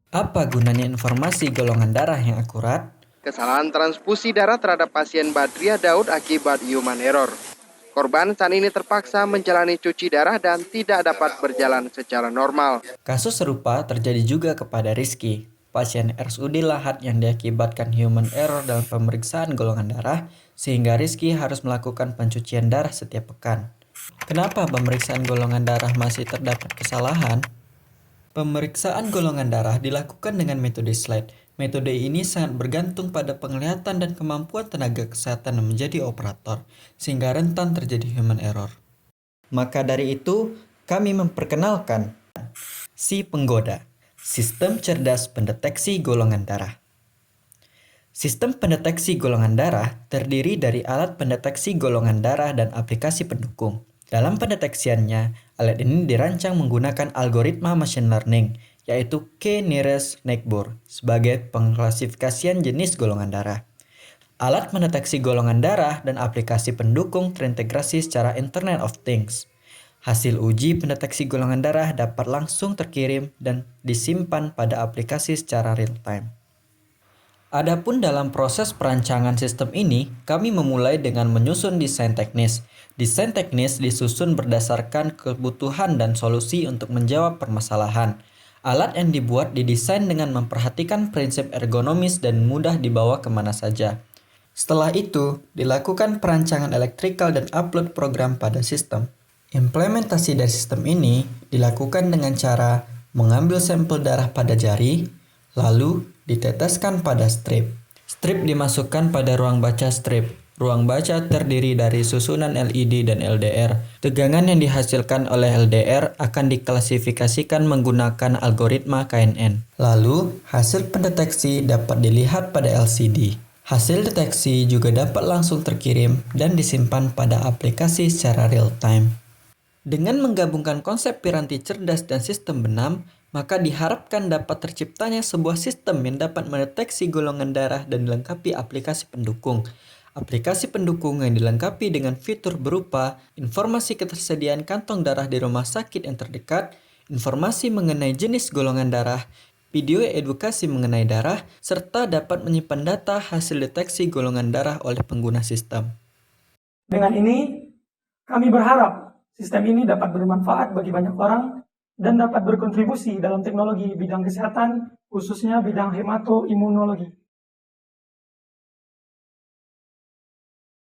Apa gunanya informasi golongan darah yang akurat? Kesalahan transfusi darah terhadap pasien Badriah Daud akibat human error. Korban saat ini terpaksa menjalani cuci darah dan tidak dapat berjalan secara normal. Kasus serupa terjadi juga kepada Rizky, pasien RSUD Lahat yang diakibatkan human error dalam pemeriksaan golongan darah, sehingga Rizky harus melakukan pencucian darah setiap pekan. Kenapa pemeriksaan golongan darah masih terdapat kesalahan? Pemeriksaan golongan darah dilakukan dengan metode slide. Metode ini sangat bergantung pada penglihatan dan kemampuan tenaga kesehatan yang menjadi operator, sehingga rentan terjadi human error. Maka dari itu, kami memperkenalkan si penggoda, sistem cerdas pendeteksi golongan darah. Sistem pendeteksi golongan darah terdiri dari alat pendeteksi golongan darah dan aplikasi pendukung. Dalam pendeteksiannya, alat ini dirancang menggunakan algoritma machine learning, yaitu K-nearest neighbor, sebagai pengklasifikasian jenis golongan darah. Alat mendeteksi golongan darah dan aplikasi pendukung terintegrasi secara Internet of Things. Hasil uji pendeteksi golongan darah dapat langsung terkirim dan disimpan pada aplikasi secara real-time. Adapun dalam proses perancangan sistem ini, kami memulai dengan menyusun desain teknis. Desain teknis disusun berdasarkan kebutuhan dan solusi untuk menjawab permasalahan. Alat yang dibuat didesain dengan memperhatikan prinsip ergonomis dan mudah dibawa kemana saja. Setelah itu, dilakukan perancangan elektrikal dan upload program pada sistem. Implementasi dari sistem ini dilakukan dengan cara mengambil sampel darah pada jari, lalu diteteskan pada strip. Strip dimasukkan pada ruang baca strip. Ruang baca terdiri dari susunan LED dan LDR. Tegangan yang dihasilkan oleh LDR akan diklasifikasikan menggunakan algoritma KNN. Lalu, hasil pendeteksi dapat dilihat pada LCD. Hasil deteksi juga dapat langsung terkirim dan disimpan pada aplikasi secara real-time. Dengan menggabungkan konsep piranti cerdas dan sistem benam, maka diharapkan dapat terciptanya sebuah sistem yang dapat mendeteksi golongan darah dan dilengkapi aplikasi pendukung. Aplikasi pendukung yang dilengkapi dengan fitur berupa informasi ketersediaan kantong darah di rumah sakit yang terdekat, informasi mengenai jenis golongan darah, video edukasi mengenai darah, serta dapat menyimpan data hasil deteksi golongan darah oleh pengguna sistem. Dengan ini, kami berharap sistem ini dapat bermanfaat bagi banyak orang dan dapat berkontribusi dalam teknologi bidang kesehatan, khususnya bidang hematoimunologi.